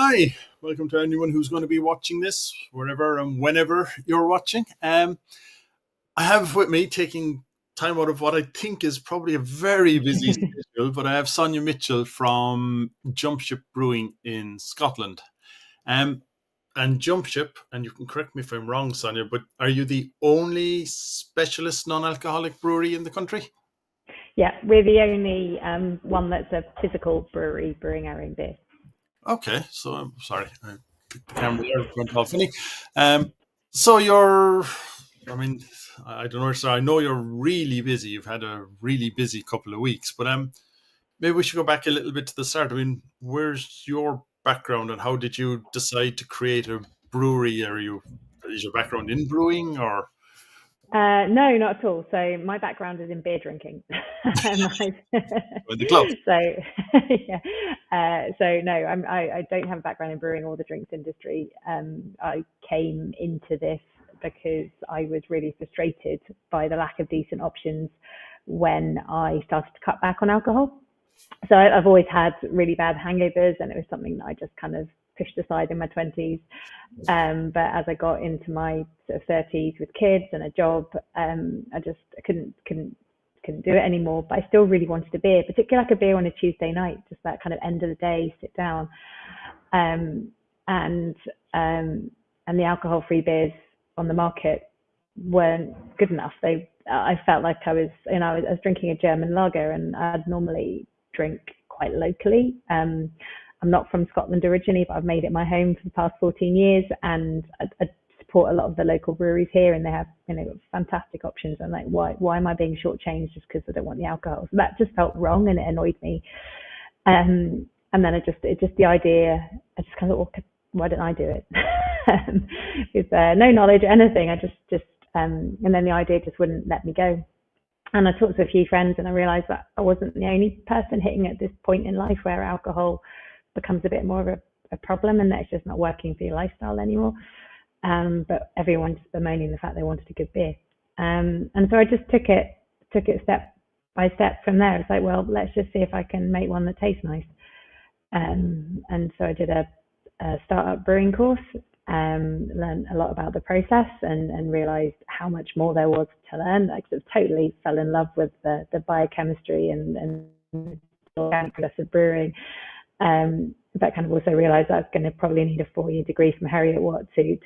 Hi, welcome to anyone who's going to be watching this, wherever and whenever you're watching. I have with me, taking time out of what I think is probably a very busy schedule, but I have Sonja Mitchell from Jump Ship Brewing in Scotland. Um, and Jump Ship, and you can correct me if I'm wrong, Sonja, but are you the only specialist non-alcoholic brewery in the country? Yeah, we're the only one that's a physical brewery brewing our own beer. Okay, so I'm sorry, the camera there went off funny. Um, so you're, I mean, I don't know, so I know you're really busy. You've had a really busy couple of weeks, but maybe we should go back a little bit to the start. I mean, where's your background and how did you decide to create a brewery? Is your background in brewing or No, not at all. So my background is in beer drinking. in the club? So yeah. So no, I don't have a background in brewing or the drinks industry. I came into this because I was really frustrated by the lack of decent options when I started to cut back on alcohol. So I've always had really bad hangovers, and it was something that I just kind of pushed aside in my 20s. But as I got into my sort of 30s with kids and a job, I couldn't do it anymore. But I still really wanted a beer, particularly like a beer on a Tuesday night, just that kind of end of the day, sit down. Um, and and the alcohol-free beers on the market weren't good enough. I felt like I was drinking a German lager, and I'd normally drink quite locally. I'm not from Scotland originally, but I've made it my home for the past 14 years, and I support a lot of the local breweries here, and they have fantastic options. I'm like, why am I being shortchanged just because I don't want the alcohol? So that just felt wrong, and it annoyed me. And then the idea, I just kind of, well, why didn't I do it? With no knowledge or anything, and then the idea just wouldn't let me go. And I talked to a few friends, and I realized that I wasn't the only person hitting at this point in life where alcohol becomes a bit more of a problem, and that it's just not working for your lifestyle anymore. But everyone's bemoaning the fact they wanted a good beer. And so I just took it step by step from there. It's like, well, let's just see if I can make one that tastes nice. And so I did a startup brewing course, learned a lot about the process, and realized how much more there was to learn. I sort of totally fell in love with the biochemistry and the organic process of brewing. But kind of also realized I was going to probably need a 4-year degree from Heriot Watt to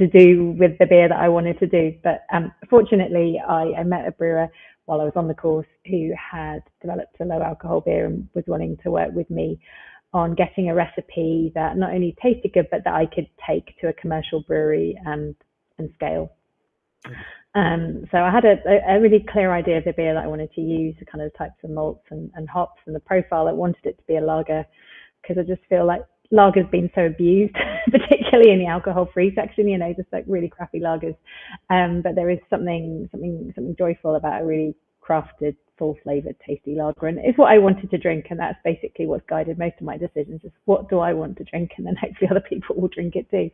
do with the beer that I wanted to do. But fortunately, I met a brewer while I was on the course who had developed a low alcohol beer and was wanting to work with me on getting a recipe that not only tasted good, but that I could take to a commercial brewery and scale. So I had a really clear idea of the beer that I wanted to use, the kind of types of malts and hops, and the profile. I wanted it to be a lager because I just feel like lager's been so abused, particularly in the alcohol-free section, just like really crappy lagers. But there is something joyful about a really crafted, full-flavored, tasty lager, and it's what I wanted to drink, and that's basically what's guided most of my decisions. Is what do I want to drink, and then hopefully other people will drink it too.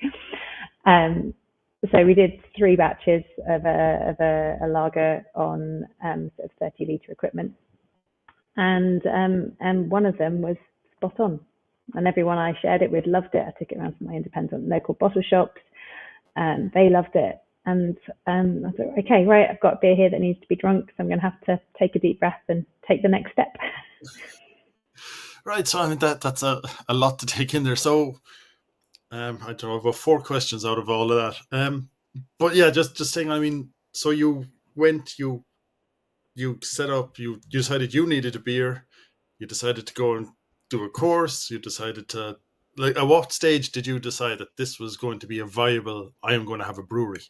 So we did 3 batches of a lager on sort of 30-litre equipment, and one of them was spot on, and everyone I shared it with loved it. I took it around to my independent local bottle shops, and they loved it. And I thought, okay, right, I've got a beer here that needs to be drunk, so I'm going to have to take a deep breath and take the next step. Right, so I mean that's a lot to take in there. So I don't know, about 4 questions out of all of that. But yeah, just saying. I mean, so you went, you set up, you decided you needed a beer. You decided to go and do a course. You decided to, like, at what stage did you decide that this was going to be a viable? I am going to have a brewery.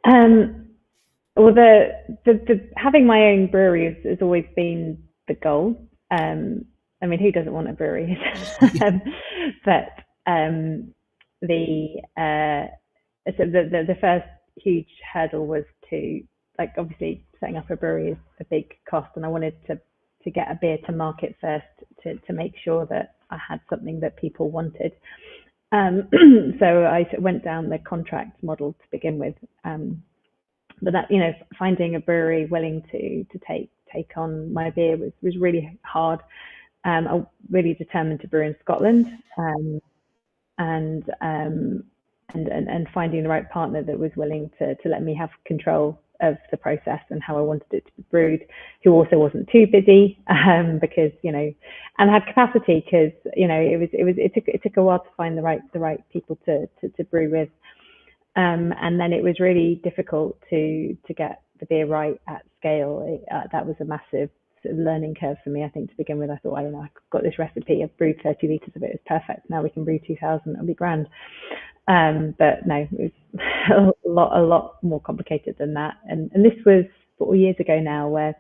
Well, the having my own brewery has always been the goal. I mean, who doesn't want a brewery? But the so the first huge hurdle was to, like, obviously setting up a brewery is a big cost, and I wanted to get a beer to market first to make sure that I had something that people wanted. So I went down the contract model to begin with. But that, finding a brewery willing to take on my beer was really hard. I really determined to brew in Scotland, and and finding the right partner that was willing to let me have control of the process and how I wanted it to be brewed, who also wasn't too busy, because and had capacity, because it took a while to find the right people to brew with, and then it was really difficult to get the beer right at scale. That was a massive sort of learning curve for me, I think, to begin with. I thought, I've got this recipe, I've brewed 30 litres of it, it's perfect. Now we can brew 2,000, it'll be grand. But no, it was a lot more complicated than that. And this was 4 years ago now, where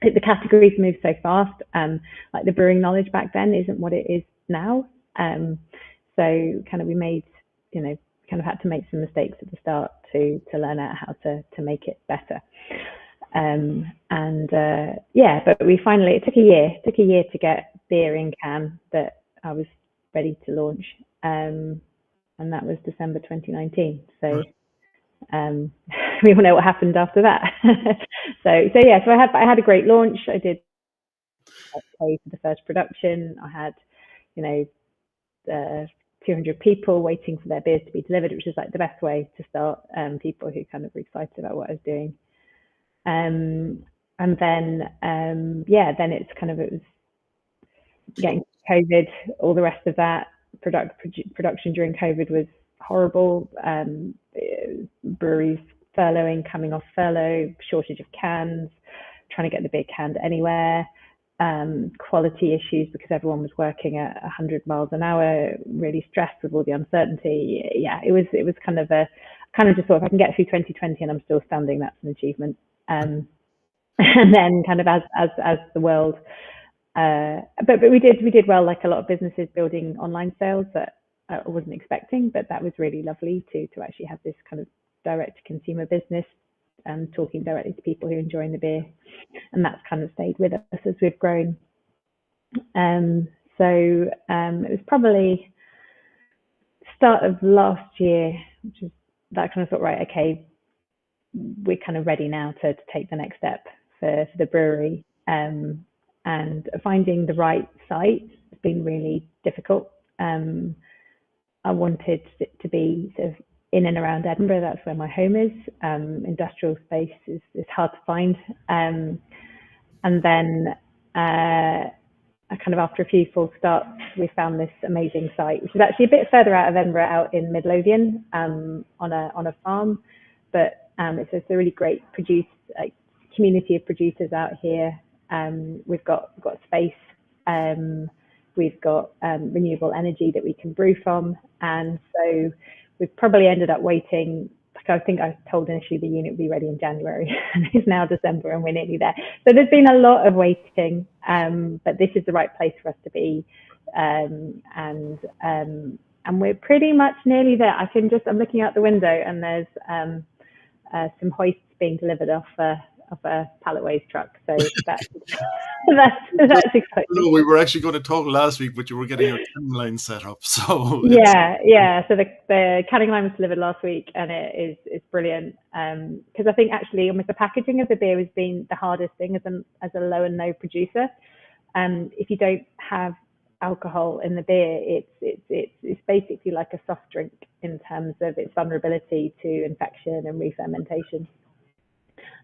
the categories moved so fast. Like the brewing knowledge back then isn't what it is now. So kind of we made, kind of had to make some mistakes at the start to learn out how to make it better. But we finally, it took a year to get beer in can that I was ready to launch. And that was December 2019. So we all know what happened after that. So I had a great launch. I did pay for the first production. I had 200 people waiting for their beers to be delivered, which is like the best way to start, people who kind of were excited about what I was doing. And then it was getting COVID, all the rest of that. Production during COVID was horrible. Breweries furloughing, coming off furlough, shortage of cans, trying to get the beer canned anywhere, quality issues because everyone was working at 100 miles an hour, really stressed with all the uncertainty. Yeah, it was kind of just thought, if I can get through 2020 and I'm still standing, that's an achievement. And then kind of as the world, but we did well, like a lot of businesses, building online sales that I wasn't expecting, but that was really lovely to actually have this kind of direct to consumer business and talking directly to people who are enjoying the beer, and that's kind of stayed with us as we've grown. It was probably start of last year, which is that kind of thought, right, okay, we're kind of ready now to take the next step for the brewery. And finding the right site has been really difficult. I wanted it to be sort of in and around Edinburgh. That's where my home is. Industrial space is hard to find. And then kind of after a few false starts, we found this amazing site, which is actually a bit further out of Edinburgh, out in Midlothian, on a farm. But it's a really great community of producers out here. We've got space. We've got renewable energy that we can brew from, and so we've probably ended up waiting. Like, I think I told initially the unit would be ready in January, and it's now December, and we're nearly there. So there's been a lot of waiting, but this is the right place for us to be, and we're pretty much nearly there. I'm looking out the window, and there's some hoists being delivered off a palletways truck. So that's exciting. No, we were actually going to talk last week, but you were getting your canning line set up. So yeah. So the canning line was delivered last week, and it's brilliant. Because I think actually almost the packaging of the beer has been the hardest thing as a low and no producer. If you don't have alcohol in the beer, it's basically like a soft drink in terms of its vulnerability to infection and re-fermentation.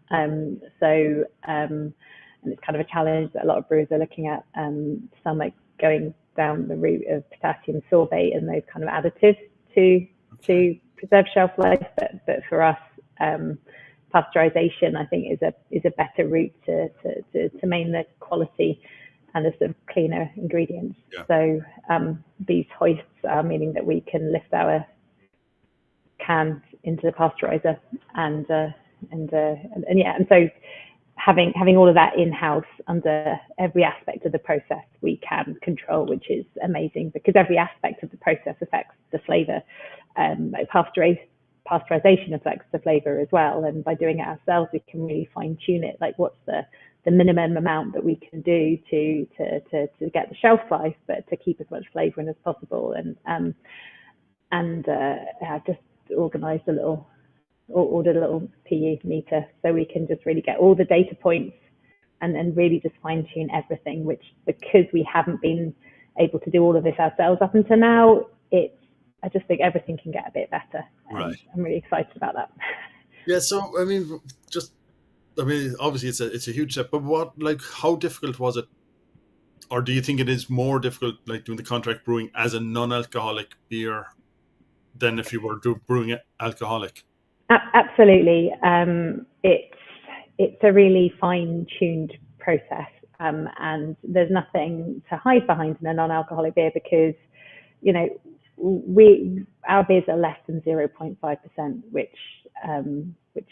And it's kind of a challenge that a lot of brewers are looking at. Some like going down the route of potassium sorbate and those kind of additives to preserve shelf life, but for us, pasteurization, I think, is a better route to maintain the quality and the sort of cleaner ingredients. Yeah. So these hoists are meaning that we can lift our cans into the pasteurizer, and so having all of that in-house under every aspect of the process we can control, which is amazing, because every aspect of the process affects the flavour. Like pasteurization affects the flavour as well, and by doing it ourselves we can really fine-tune it, like what's the minimum amount that we can do to get the shelf life, but to keep as much flavour in as possible. And I've just ordered a little PU meter, so we can just really get all the data points and really just fine tune everything, which, because we haven't been able to do all of this ourselves up until now, I just think everything can get a bit better, and Right. I'm really excited about that. Yeah. So just obviously it's a huge step, but how difficult was it, or do you think it is more difficult, like doing the contract brewing as a non-alcoholic beer than if you were brewing it alcoholic? Absolutely. It's a really fine-tuned process, and there's nothing to hide behind in a non-alcoholic beer, because you know our beers are less than 0.5%, which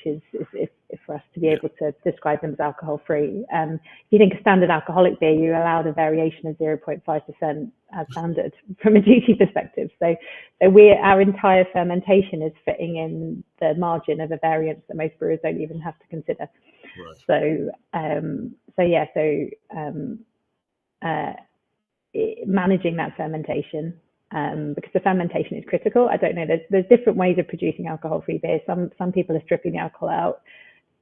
is for us to be Yeah. able to describe them as alcohol free. If you think a standard alcoholic beer, you're allowed a variation of 0.5% as standard from a duty perspective. So our entire fermentation is fitting in the margin of a variance that most brewers don't even have to consider. Right. Managing that fermentation, because the fermentation is critical. I don't know. There's different ways of producing alcohol-free beer. Some people are stripping the alcohol out.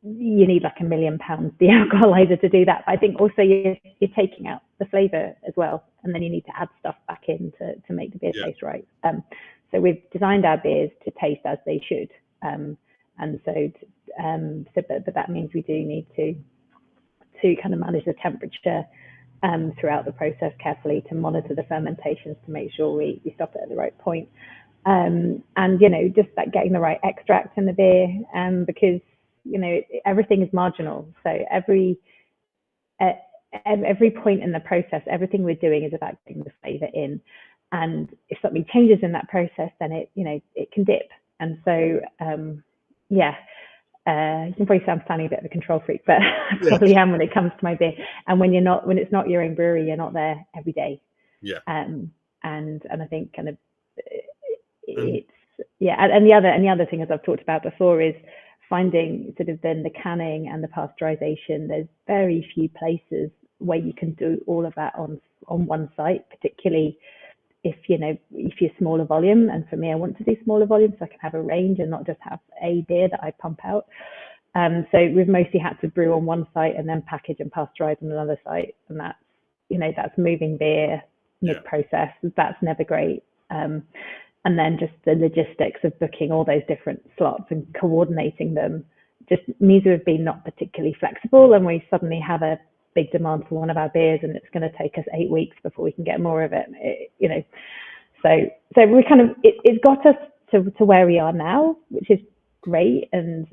You need like 1 million pounds de-alcoholizer to do that. But I think also you're taking out the flavour as well, and then you need to add stuff back in to make the beer taste right. So we've designed our beers to taste as they should, but that means we do need to kind of manage the temperature throughout the process carefully, to monitor the fermentations to make sure we stop it at the right point. And just like getting the right extract in the beer, because everything is marginal. So every point in the process, everything we're doing is about getting the flavour in. And if something changes in that process, then it can dip. And so you can probably say I'm sounding a bit of a control freak, but I probably am when it comes to my beer. And when it's not your own brewery, you're not there every day. Yeah. And I think kind of it's And the other thing, as I've talked about before, is finding sort of then the canning and the pasteurization. There's very few places where you can do all of that on one site, particularly if you're smaller volume. And for me, I want to do smaller volume so I can have a range and not just have a beer that I pump out. So we've mostly had to brew on one site and then package and pasteurize on another site, and that's moving beer mid-process. That's never great. And then just the logistics of booking all those different slots and coordinating them just means we've been not particularly flexible, and we suddenly have a big demand for one of our beers, and it's going to take us 8 weeks before we can get more of it. So we kind of it's got us to where we are now, which is great, and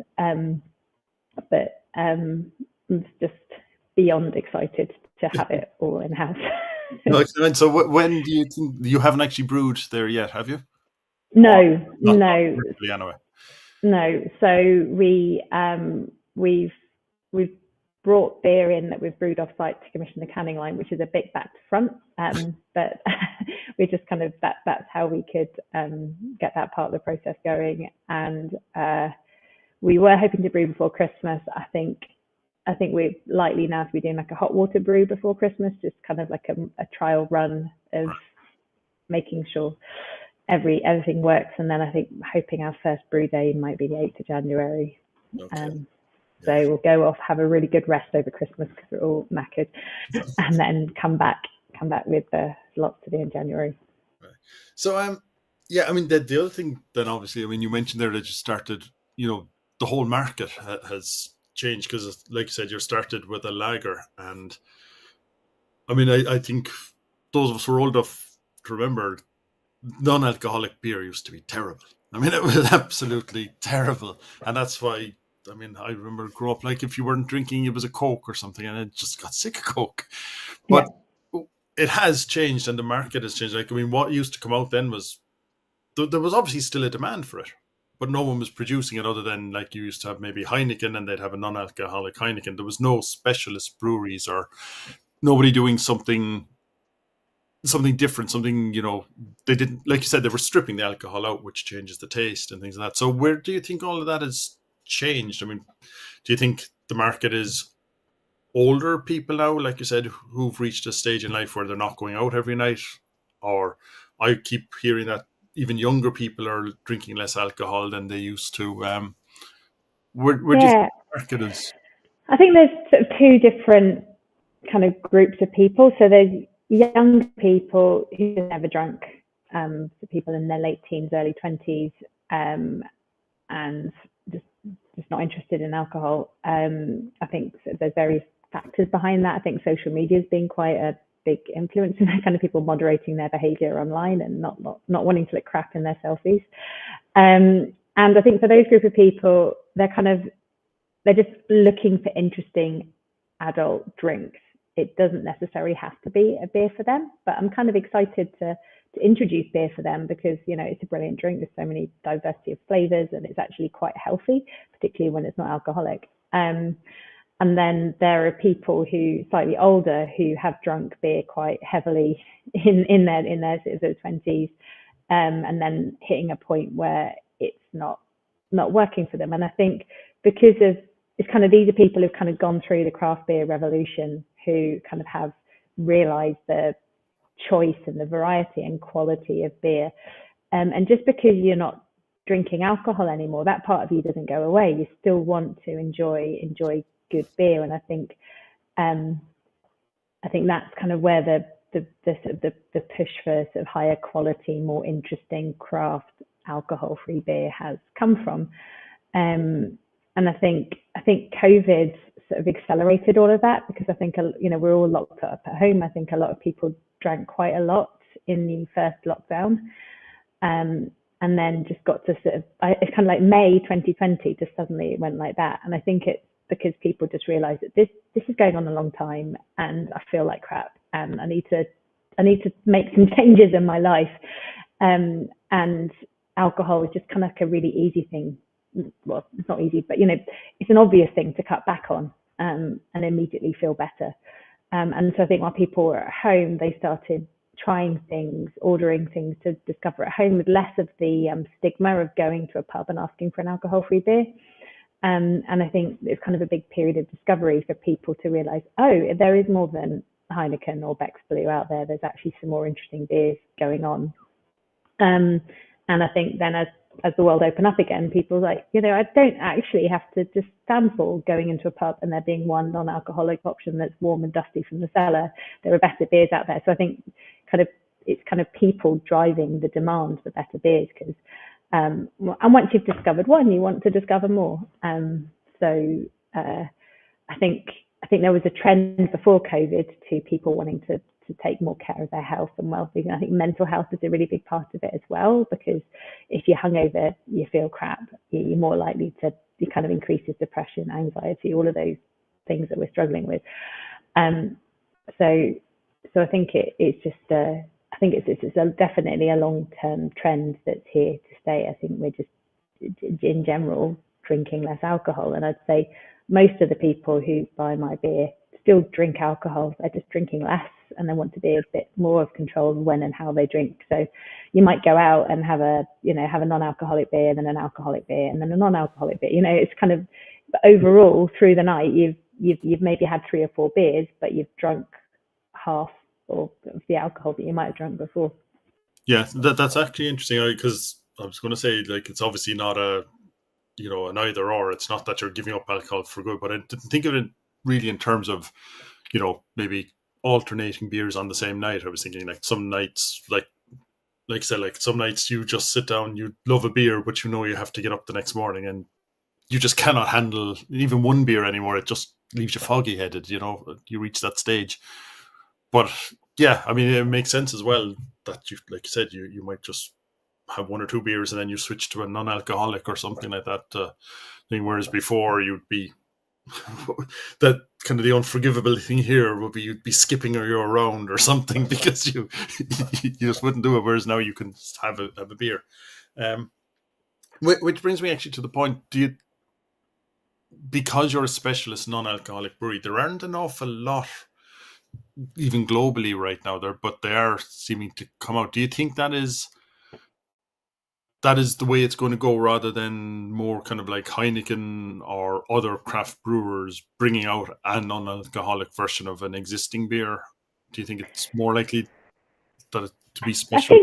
but I'm just beyond excited to have it all in house. No, excellent. So when do you think, you haven't actually brewed there yet, have you? No. Really, anyway. No. So we've brought beer in that we've brewed off site to commission the canning line, which is a bit back to front. But we just kind of that's how we could get that part of the process going. And we were hoping to brew before Christmas. I think we're likely now to be doing like a hot water brew before Christmas, just kind of like a trial run of making sure everything works. And then I think hoping our first brew day might be the 8th of January. Okay. So we'll go off, have a really good rest over Christmas because we're all knackered, and then come back with lots to do in January. Right. So the other thing then, obviously, you mentioned there that you started, the whole market has changed, because like you said, you started with a lager, and I think those of us who are old enough to remember, non-alcoholic beer used to be terrible. It was absolutely terrible, and that's why. I remember growing up, like if you weren't drinking, it was a Coke or something, and I just got sick of Coke. But it has changed, and the market has changed. What used to come out then was there was obviously still a demand for it, but no one was producing it other than, like, you used to have maybe Heineken, and they'd have a non-alcoholic Heineken. There was no specialist breweries or nobody doing something different, something, they didn't, like you said, they were stripping the alcohol out, which changes the taste and things like that. So where do you think all of that has changed? Do you think the market is older people now, like you said, who've reached a stage in life where they're not going out every night? Or I keep hearing that even younger people are drinking less alcohol than they used to. Where do you think the market is? I think there's sort of two different kind of groups of people. So there's young people who have never drunk, so people in their late teens, early 20s, and just not interested in alcohol. I think there's various factors behind that. I think social media has been quite a big influence in that, kind of people moderating their behaviour online and not wanting to look crap in their selfies. And I think for those group of people, they're just looking for interesting adult drinks. It doesn't necessarily have to be a beer for them, but I'm kind of excited to introduce beer for them because, you know, it's a brilliant drink. There's so many diversity of flavors and it's actually quite healthy, particularly when it's not alcoholic. And then there are people who slightly older who have drunk beer quite heavily in their sort of 20s, and then hitting a point where it's not working for them. And I think because of it's kind of these are people who've kind of gone through the craft beer revolution who kind of have realized the choice and the variety and quality of beer. And just because you're not drinking alcohol anymore, that part of you doesn't go away. You still want to enjoy good beer. And I think that's kind of where the push for sort of higher quality, more interesting craft alcohol-free beer has come from. And I think COVID sort of accelerated all of that because I think, you know, we're all locked up at home. I think a lot of people drank quite a lot in the first lockdown, and then just got to sort of, it's kind of like May 2020, just suddenly it went like that. And I think it's because people just realized that this is going on a long time and I feel like crap and I need to make some changes in my life. And alcohol is just kind of like a really easy thing. Well, it's not easy, but you know, it's an obvious thing to cut back on, and immediately feel better. And so I think while people were at home, they started trying things, ordering things to discover at home with less of the stigma of going to a pub and asking for an alcohol-free beer. And I think it's kind of a big period of discovery for people to realize, oh, there is more than Heineken or Beck's Blue out there. There's actually some more interesting beers going on. And I think then as the world opened up again, people were like, you know, I don't actually have to just stand for going into a pub and there being one non-alcoholic option that's warm and dusty from the cellar. There are better beers out there. So I think it's kind of people driving the demand for better beers because, and once you've discovered one, you want to discover more. So I think there was a trend before COVID to people wanting to take more care of their health and well-being. I think mental health is a really big part of it as well, because if you're hungover, you feel crap, you're more likely to, it kind of increases depression, anxiety, all of those things that we're struggling with. So I think it's just, I think it's definitely a long-term trend that's here to stay. I think we're just, in general, drinking less alcohol. And I'd say most of the people who buy my beer still drink alcohol. They're just drinking less and they want to be a bit more of control of when and how they drink. So you might go out and have a non-alcoholic beer, then an alcoholic beer, and then a non-alcoholic beer. You know, it's kind of, overall through the night, you've maybe had 3 or 4 beers, but you've drunk half of the alcohol that you might have drunk before. Yeah, that's actually interesting because I was going to say, like, it's obviously not an either or. It's not that you're giving up alcohol for good, but I didn't think of it really in terms of, maybe alternating beers on the same night. I was thinking like some nights, like I said, like some nights you just sit down, you love a beer, but you have to get up the next morning and you just cannot handle even one beer anymore. It just leaves you foggy headed, you reach that stage. But yeah, I mean, it makes sense as well that you, like you said, you might just have 1 or 2 beers and then you switch to a non-alcoholic or something like that thing. Whereas before you'd be that kind of the unforgivable thing here would be you'd be skipping your round or something because you just wouldn't do it. Whereas now you can have a beer. Which brings me actually to the point: because you're a specialist non-alcoholic brewery, there aren't an awful lot, even globally right now, but they are seeming to come out. Do you think that is the way it's going to go, rather than more kind of like Heineken or other craft brewers bringing out a non-alcoholic version of an existing beer? Do you think it's more likely to be special?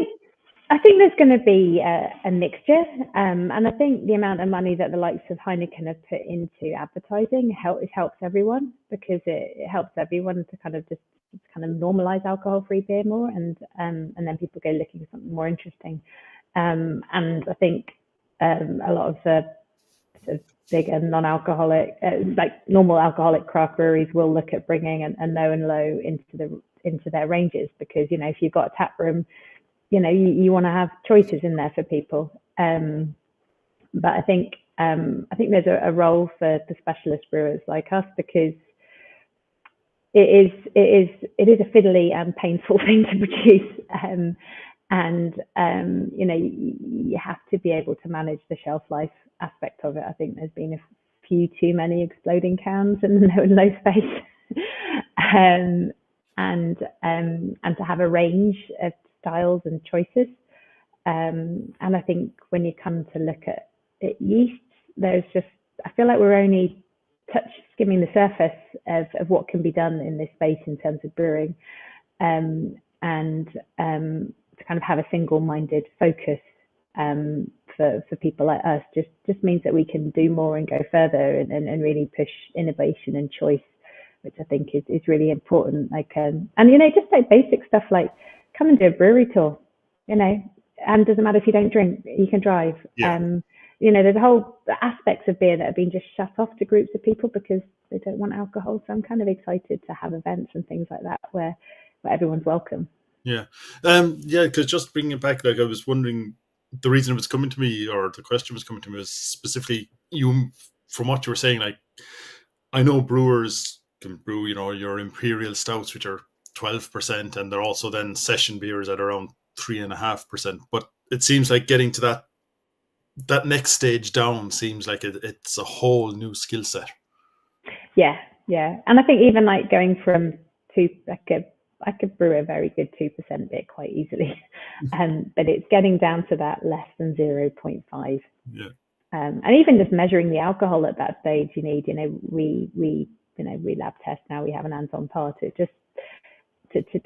I think there's going to be a mixture, and I think the amount of money that the likes of Heineken have put into advertising helps everyone, because it helps everyone to kind of just kind of normalize alcohol-free beer more, and then people go looking for something more interesting. And I think a lot of the sort of bigger non-alcoholic, like normal alcoholic craft breweries, will look at bringing a no and low into their ranges, because if you've got a tap room, you want to have choices in there for people. But I think there's a role for the specialist brewers like us, because it is a fiddly and painful thing to produce, and you have to be able to manage the shelf life aspect of it. I think there's been a few too many exploding cans in the no and low space, and to have a range of styles and choices. And I think when you come to look at yeasts, I feel like we're only skimming the surface of what can be done in this space in terms of brewing, and to kind of have a single-minded focus for people like us just means that we can do more and go further, and really push innovation and choice, which I think is really important. And just like basic stuff like come and do a brewery tour, and doesn't matter if you don't drink, you can drive. Yeah. There's a whole aspects of beer that have been just shut off to groups of people because they don't want alcohol. So I'm kind of excited to have events and things like that where everyone's welcome. Yeah. Because just bringing it back, like I was wondering, the reason it was coming to me, or the question was coming to me, was specifically from what you were saying. Like, I know brewers can brew, your imperial stouts, which are 12%, and they're also then session beers at around 3.5%. But it seems like getting to that next stage down seems like it's a whole new skill set. Yeah, and I think even like going from I could brew a very good 2% beer quite easily, but it's getting down to that less than 0.5. Yeah. And even just measuring the alcohol at that stage, we lab test now. We have an Anton par to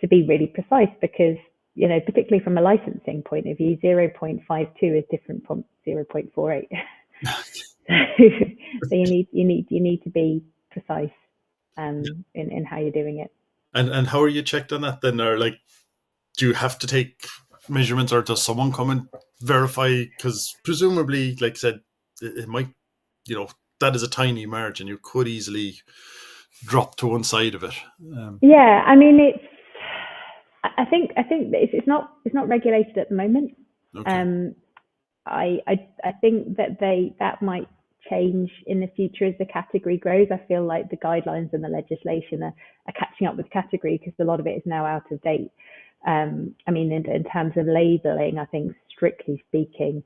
be really precise, because particularly from a licensing point of view, 0.52 is different from 0.48. So you need to be precise in how you're doing it. And how are you checked on that then? Or do you have to take measurements, or does someone come and verify? Because presumably, like I said, it might, that is a tiny margin. You could easily drop to one side of it. Yeah, I mean, I think it's not regulated at the moment. Okay. I think that might change in the future as the category grows. I feel like the guidelines and the legislation are catching up with the category, because a lot of it is now out of date. I mean, in terms of labeling, I think strictly speaking,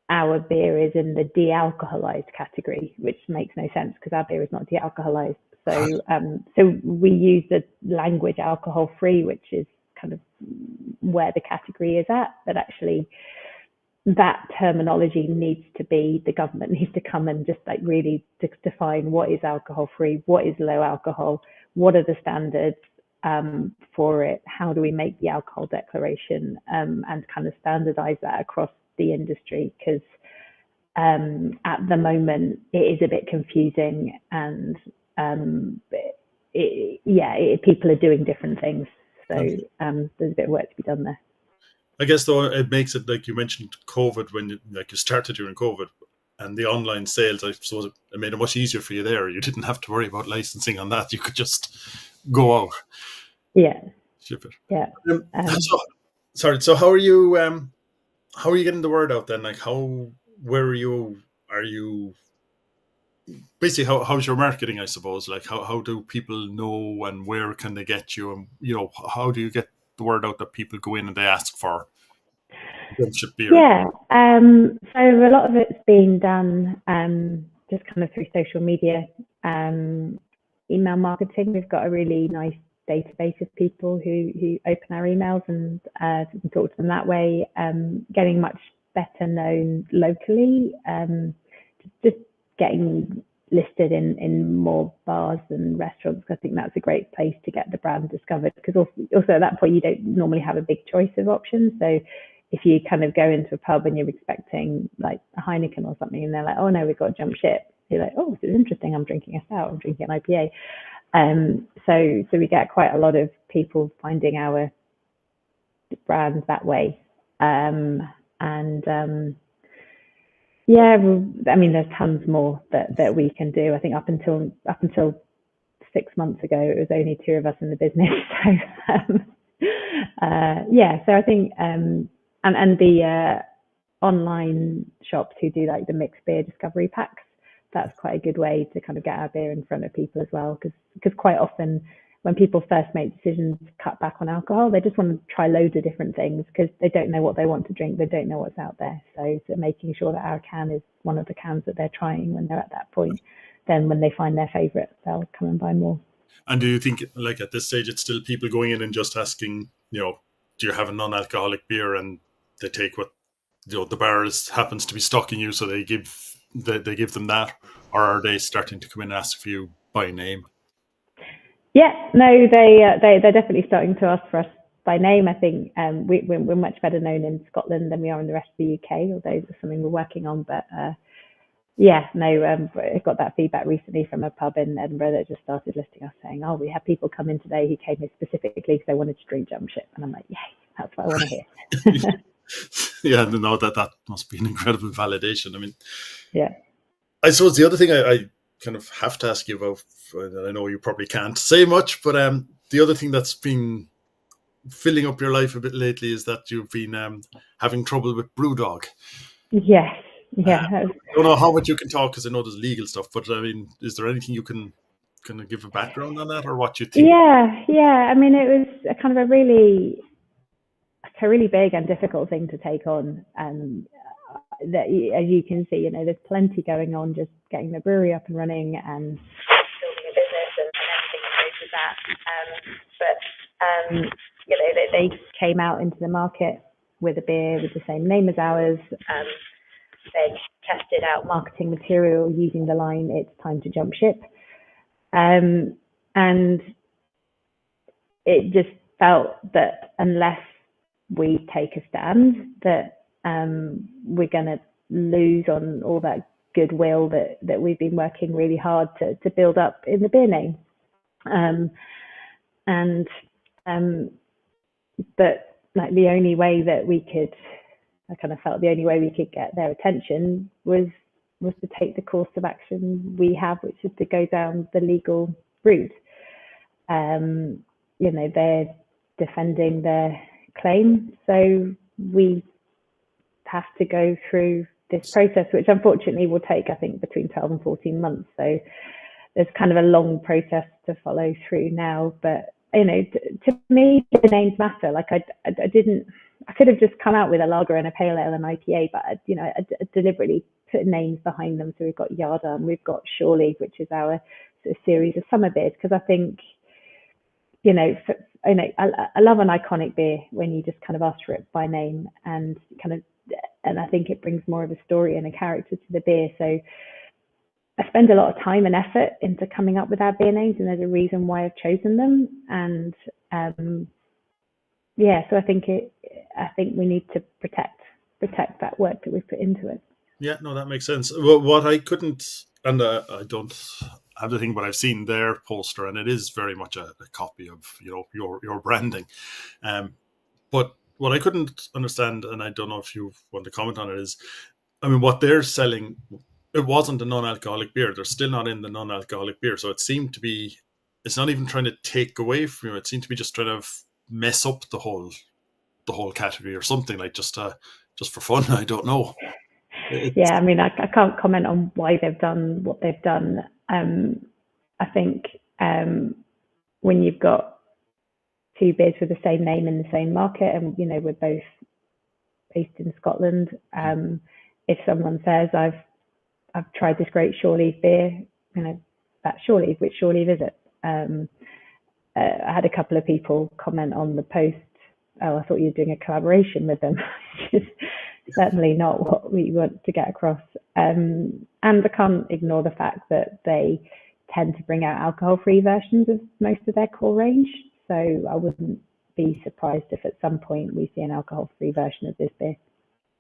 our beer is in the de-alcoholized category, which makes no sense because our beer is not de-alcoholized. So we use the language alcohol-free, which is kind of where the category is at, but actually that terminology needs to be, the government needs to come and just really define what is alcohol free, what is low alcohol, what are the standards for it, how do we make the alcohol declaration, and kind of standardize that across the industry, because at the moment it is a bit confusing, and people are doing different things, so there's a bit of work to be done there. I guess, though, it makes it, like you mentioned, COVID, when you started during COVID, and the online sales, I suppose it made it much easier for you there. You didn't have to worry about licensing on that. You could just go out. Yeah. Ship it. Yeah. So how are you getting the word out then? Like, where are you basically, how's your marketing, I suppose? Like, how do people know, and where can they get you? And, how do you get the word out that people go in and they ask for Jump Ship beer? Yeah. So a lot of it's been done just kind of through social media, email marketing. We've got a really nice database of people who open our emails, and we can talk to them that way. Getting much better known locally, just getting listed in more bars and restaurants. I think that's a great place to get the brand discovered, because also at that point you don't normally have a big choice of options. So if you kind of go into a pub and you're expecting like a Heineken or something, and they're like, oh no, we've got Jump Ship. You're like, oh, this is interesting. I'm drinking a stout. I'm drinking an IPA. So we get quite a lot of people finding our brands that way. Yeah, I mean, there's tons more that we can do. I think up until 6 months ago, it was only two of us in the business. So I think and the online shops who do like the mixed beer discovery packs, that's quite a good way to kind of get our beer in front of people as well, because quite often when people first make decisions to cut back on alcohol, they just want to try loads of different things because they don't know what they want to drink. They don't know what's out there. So making sure that our can is one of the cans that they're trying when they're at that point, then when they find their favorite, they'll come and buy more. And do you think, like at this stage, it's still people going in and just asking, do you have a non-alcoholic beer, and they take what the bar happens to be stocking you, so they give them that, or are they starting to come in and ask for you by name? Yeah, no, they're definitely starting to ask for us by name. I think we're much better known in Scotland than we are in the rest of the UK, although it's something we're working on. But I got that feedback recently from a pub in Edinburgh that just started listing us, saying, "Oh, we had people come in today who came here specifically because they wanted to drink Jump Ship," and I'm like, "Yay, that's what I want to hear." Yeah, no, that must be an incredible validation. I mean, yeah. I suppose the other thing I kind of have to ask you about, and I know you probably can't say much, but the other thing that's been filling up your life a bit lately is that you've been having trouble with BrewDog. Yes. Yeah. I don't know how much you can talk because I know there's legal stuff, but I mean, is there anything you can kind of give a background on that, or what you think? Yeah. I mean, it was a kind of a really big and difficult thing to take on. That, as you can see, there's plenty going on, just getting the brewery up and running and building a business and everything that goes with that. But they came out into the market with a beer with the same name as ours. They tested out marketing material using the line "It's time to jump ship," and it just felt that unless we take a stand, that we're going to lose on all that goodwill that we've been working really hard to build up in the beer name. But like the only way that I kind of felt the only way we could get their attention was to take the course of action we have, which is to go down the legal route. They're defending their claim, so we have to go through this process, which unfortunately will take, I think, between 12 and 14 months. So there's kind of a long process to follow through now. But to me, the names matter. Like I could have just come out with a lager and a pale ale and IPA, but I deliberately put names behind them. So we've got Yarda and we've got Shore Leave, which is our sort of series of summer beers, because I think I love an iconic beer when you just kind of ask for it by name, and I think it brings more of a story and a character to the beer. So I spend a lot of time and effort into coming up with our beer names, and there's a reason why I've chosen them. And so I think we need to protect that work that we've put into it. Yeah, no, that makes sense. Well, what I couldn't, and I don't have the thing, but I've seen their poster, and it is very much a copy of your branding. But what I couldn't understand, and I don't know if you want to comment on it, is, I mean, what they're selling, it wasn't a non-alcoholic beer. They're still not in the non-alcoholic beer, so it seemed to be, it's not even trying to take away from you. It seemed to be just trying to mess up the whole category or something, like just for fun. I don't know. Yeah, I mean, I can't comment on why they've done what they've done. I think when you've got two beers with the same name in the same market, and we're both based in Scotland, if someone says I've tried this great Shore Leave beer, that's Shore Leave. Which Shore Leave is it? I had a couple of people comment on the post, "Oh, I thought you were doing a collaboration with them," which is certainly not what we want to get across. And I can't ignore the fact that they tend to bring out alcohol-free versions of most of their core range. So I wouldn't be surprised if at some point we see an alcohol-free version of this beer.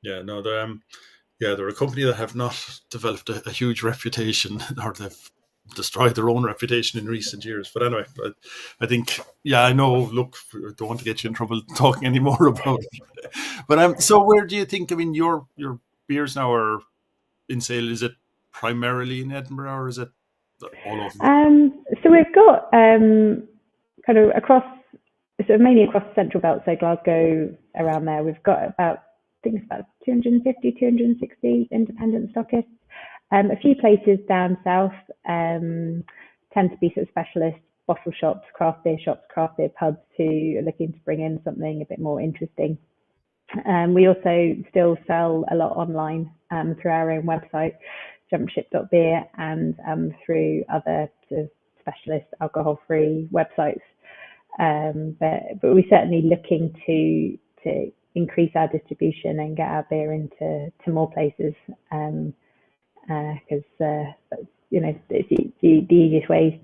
Yeah, no, they're a company that have not developed a huge reputation, or they've destroyed their own reputation in recent years. But anyway, I think, yeah, I know. Look, I don't want to get you in trouble talking any more about it. But so where do you think? I mean, your beers now are in sale. Is it primarily in Edinburgh, or is it all over? So we've got kind of across, so mainly across the Central Belt, so Glasgow, around there. We've got about, I think it's about 250, 260 independent stockists. A few places down south tend to be sort of specialist bottle shops, craft beer pubs who are looking to bring in something a bit more interesting. We also still sell a lot online through our own website, jumpship.beer, and through other sort of specialist alcohol-free websites. But we're certainly looking to increase our distribution and get our beer into more places, because you know, the easiest ways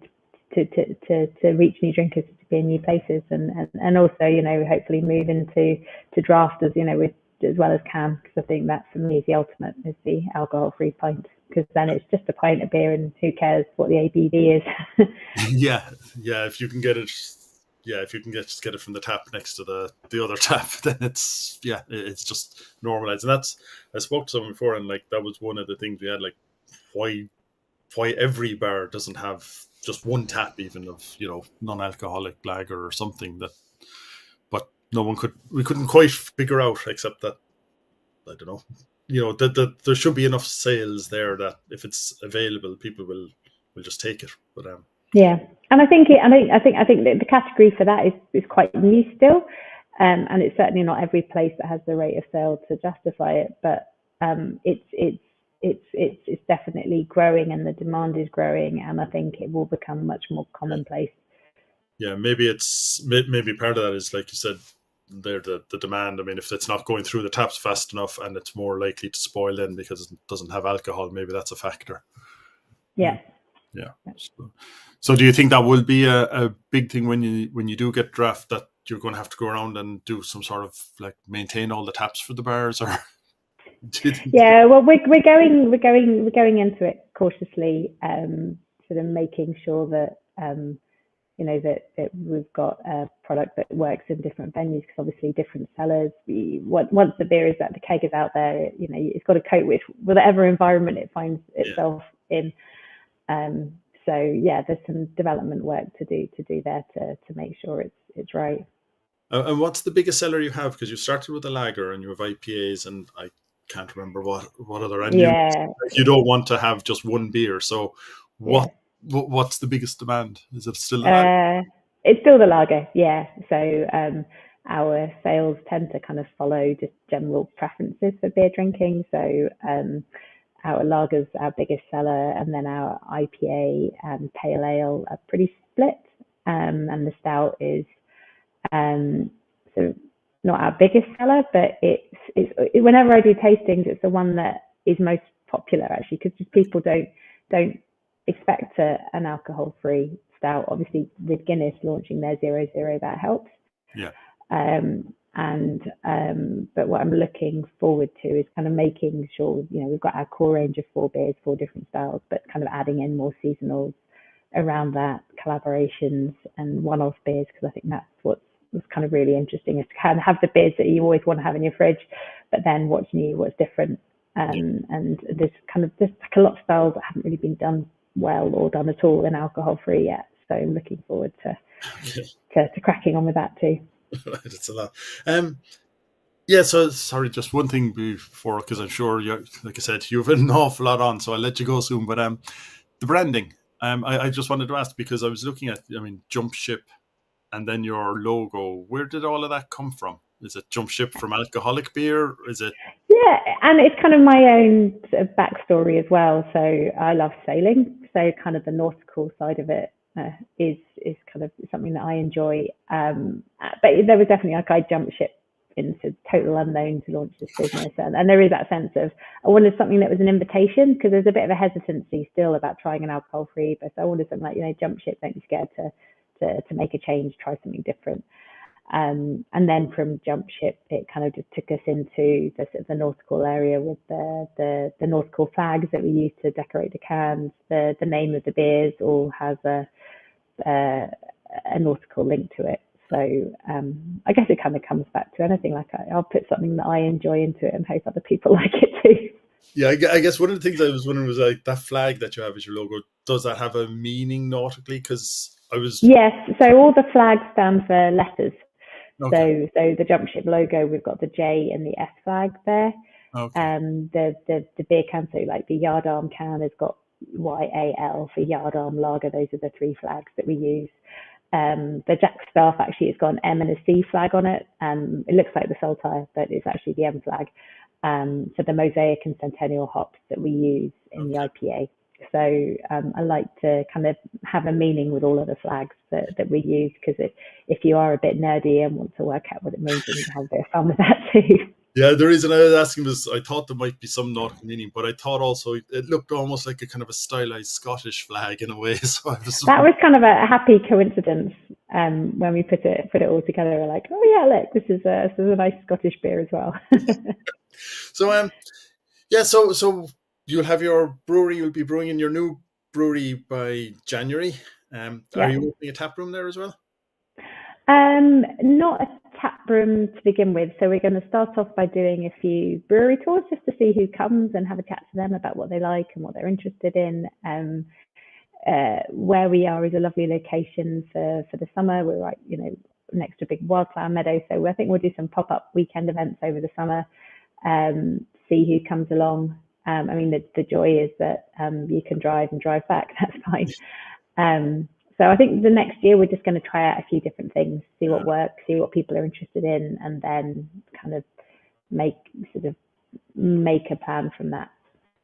to reach new drinkers is to be in new places, and also, you know, hopefully move into draft as, you know, with as well as can, because I think that for me is the ultimate, is the alcohol-free pint, because then it's just a pint of beer and who cares what the ABV is. Yeah, if you can get it, if you can just get it from the tap next to the other tap, then it's just normalized. And that's, I spoke to someone before, and like that was one of the things we had, like why every bar doesn't have just one tap even of, you know, non-alcoholic lager or something, that, but we couldn't quite figure out, except that, I don't know, you know, that there should be enough sales there that if it's available, people will just take it. But yeah, and I think that the category for that is quite new still, and it's certainly not every place that has the rate of sale to justify it. But it's definitely growing, and the demand is growing, and I think it will become much more commonplace. Yeah, maybe part of that is, like you said, the demand. I mean, if it's not going through the taps fast enough, and it's more likely to spoil then because it doesn't have alcohol, maybe that's a factor. Yeah. Yeah. So do you think that will be a big thing when you do get draft, that you're going to have to go around and do some sort of like maintain all the taps for the bars, or? Yeah, well, we're going into it cautiously, sort of making sure that you know, that we've got a product that works in different venues, because obviously different cellars. Once the beer is out, the keg is out there, you know, it's got to cope with whatever environment it finds itself in. So yeah, there's some development work to do there to make sure it's right. And what's the biggest seller you have? Because you started with a lager and you have IPAs, and I can't remember what other. And you don't want to have just one beer. So what's the biggest demand? Is it still the lager? It's still the lager, yeah. So our sales tend to kind of follow just general preferences for beer drinking. So our lager's our biggest seller, and then our IPA and pale ale are pretty split. And the stout is so not our biggest seller, but it's whenever I do tastings, it's the one that is most popular, actually, because people don't expect an alcohol-free stout. Obviously, with Guinness launching their 0.0, that helps. Yeah. But what I'm looking forward to is kind of making sure, you know, we've got our core range of 4 beers, 4 different styles, but kind of adding in more seasonals around that, collaborations and one-off beers, because I think that's what's kind of really interesting, is to kind of have the beers that you always want to have in your fridge, but then what's new, what's different. And there's like a lot of styles that haven't really been done well or done at all in alcohol-free yet. So I'm looking forward to cracking on with that too. It's a lot. Yeah, so sorry, just one thing before, because I'm sure you, like I said, you've an awful lot on, so I'll let you go soon. But the branding, I just wanted to ask, because I was looking at, I mean, Jump Ship, and then your logo. Where did all of that come from? Is it Jump Ship from alcoholic beer? Is it? Yeah, and it's kind of my own sort of backstory as well. So I love sailing, so kind of the nautical side of it is kind of something that I enjoy. But there was definitely, like, I jumped ship into total unknown to launch this business, and there is that sense of I wanted something that was an invitation, because there's a bit of a hesitancy still about trying an alcohol-free, but I wanted something like, you know, jump ship, don't be scared to make a change, try something different. And then from Jump Ship, it kind of just took us into the sort of the nautical area with the nautical flags that we use to decorate the cans. The name of the beers all has a nautical link to it. So I guess it kind of comes back to anything. Like I'll put something that I enjoy into it and hope other people like it too. Yeah, I guess one of the things I was wondering was like that flag that you have as your logo. Does that have a meaning nautically? Because I was Yes. So all the flags stand for letters. okay. So the Jump Ship logo, we've got the J and the S flag there. Okay. The beer can, so like the Yardarm can has got YAL for Yardarm Lager. Those are the three flags that we use. The Jack Staff actually has got an M and a C flag on it. It looks like the Saltire, but it's actually the M flag. For the Mosaic and Centennial hops that we use in the IPA. So I like to kind of have a meaning with all of the flags that we use, because if you are a bit nerdy and want to work out what it means, then you can have a bit of fun with that too. Yeah, the reason I was asking was I thought there might be some nautical meaning, but I thought also it looked almost like a kind of a stylized Scottish flag in a way. So I was That was kind of a happy coincidence when we put it all together. We're like, oh yeah, look, this is a nice Scottish beer as well. so yeah, so you'll have your brewery. You'll be brewing in your new brewery by January. Are Yeah. you opening a tap room there as well? Not a tap room to begin with. So we're going to start off by doing a few brewery tours just to see who comes and have a chat to them about what they like and what they're interested in. Where we are is a lovely location for the summer. We're right, next to a big wildflower meadow. So I think we'll do some pop-up weekend events over the summer, see who comes along. I mean, the joy is that you can drive and drive back. That's fine. So I think the next year we're just going to try out a few different things, see what works, see what people are interested in, and then kind of make a plan from that.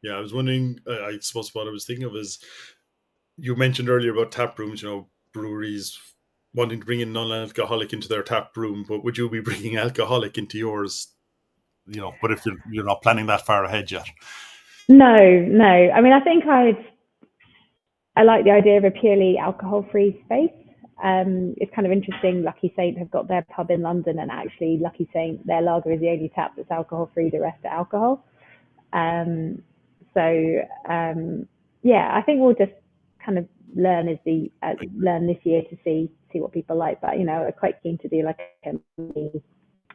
Yeah, I was wondering. I suppose what I was thinking of is you mentioned earlier about tap rooms. Breweries wanting to bring in non-alcoholic into their tap room, but would you be bringing alcoholic into yours? But if you're not planning that far ahead yet. No. I mean, I think I like the idea of a purely alcohol-free space. It's kind of interesting. Lucky Saint have got their pub in London, and actually, Lucky Saint, their lager is the only tap that's alcohol-free. The rest are alcohol. Yeah, I think we'll just kind of learn this year to see what people like. But I'm quite keen to do like a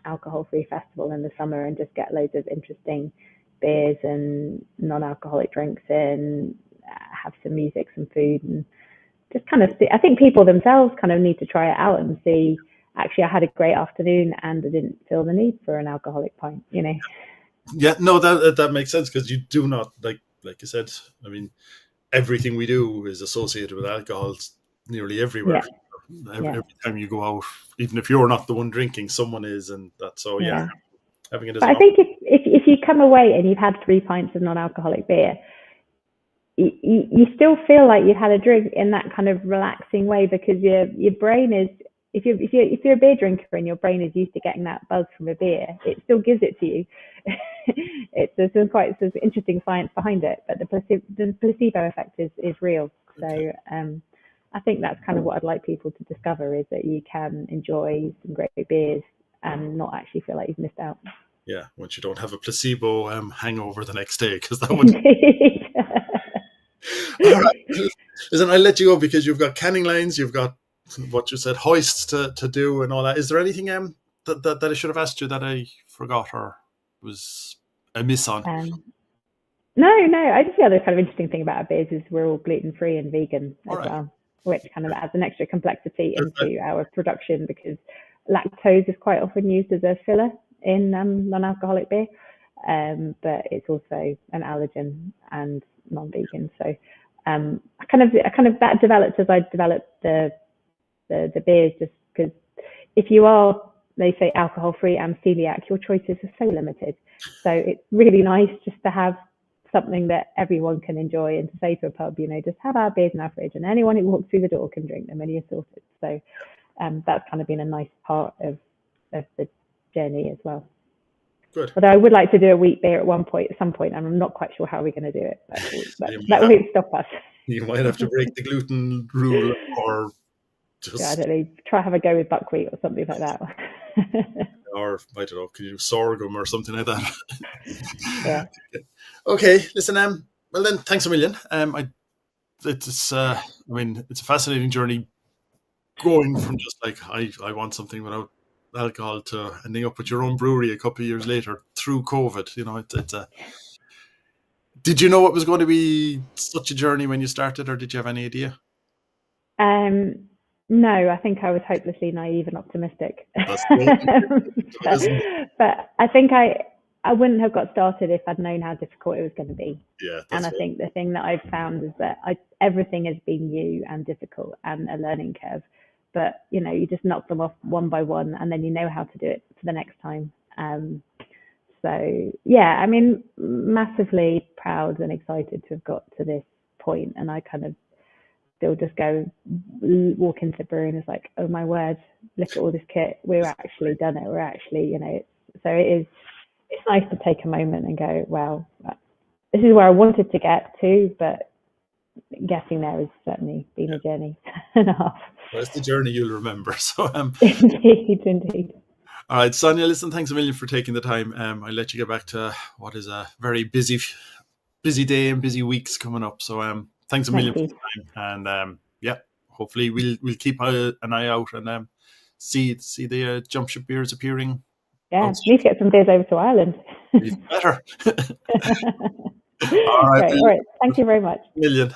alcohol-free festival in the summer and just get loads of interesting beers and non-alcoholic drinks in, have some music, some food, and just kind of see. I think people themselves kind of need to try it out and see, actually, I had a great afternoon and I didn't feel the need for an alcoholic pint, Yeah, no, that makes sense, because you do not, like you said, I mean, everything we do is associated with alcohol nearly everywhere. Yeah. Every time you go out, even if you're not the one drinking, someone is, and that's so. Yeah, having it as but I think if you come away and you've had 3 pints of non-alcoholic beer, you still feel like you've had a drink in that kind of relaxing way, because your brain is, if you're a beer drinker and your brain is used to getting that buzz from a beer, it still gives it to you. There's some quite interesting science behind it, but the placebo effect is real. So I think that's kind of what I'd like people to discover, is that you can enjoy some great beers and not actually feel like you've missed out. Yeah, once you don't have a placebo hangover the next day, because that would. All right, listen, I'll let you go because you've got canning lines, you've got what you said, hoists to do and all that. Is there anything that I should have asked you that I forgot or was a miss on? No. I just feel the kind of interesting thing about our beers is we're all gluten-free and vegan as well, which kind of adds an extra complexity into our production, because lactose is quite often used as a filler in non-alcoholic beer, but it's also an allergen and non-vegan. So I kind of that developed as I developed the beers, just because if you are, they say, alcohol-free and celiac, your choices are so limited. So it's really nice just to have something that everyone can enjoy, and to say to a pub, just have our beers in our fridge and anyone who walks through the door can drink them and you're sorted. So that's kind of been a nice part of the journey as well. Good. Although I would like to do a wheat beer at some point, and I'm not quite sure how we're going to do it, but that won't stop us. You might have to break the gluten rule, or Yeah, I Just don't know. Try have a go with buckwheat or something like that. or I don't know, could you do sorghum or something like that? Yeah. Okay, listen, well then, thanks a million. I mean, it's a fascinating journey going from just like I want something without alcohol to ending up with your own brewery a couple of years later through COVID. You know, it's a. Did you know it was going to be such a journey when you started, or did you have any idea? Um, no, I think I was hopelessly naive and optimistic. That's the only but, isn't it? I think I wouldn't have got started if I'd known how difficult it was going to be. Yeah, And that's I it. think the thing that I've found is that everything has been new and difficult and a learning curve. But you just knock them off one by one, and then you know how to do it for the next time. So yeah, I mean, massively proud and excited to have got to this point, and I kind of still just go walk into the brewery and it's like, oh my word, look at all this kit. We're actually done it. We're actually, so it is. It's nice to take a moment and go, wow, this is where I wanted to get to, but getting there has certainly been Yeah, a journey and a half. well, it's the journey you'll remember. So Indeed, indeed. all right, Sonia, listen, thanks a million for taking the time. I'll let you get back to what is a very busy day and busy weeks coming up. So thanks a million Thank for you. the time, and yeah, hopefully we'll keep an eye out and see the Jump Ship beers appearing Yeah, outside. need to get some beers over to Ireland. Even better. All right, Great. All right. Thank you very much. million.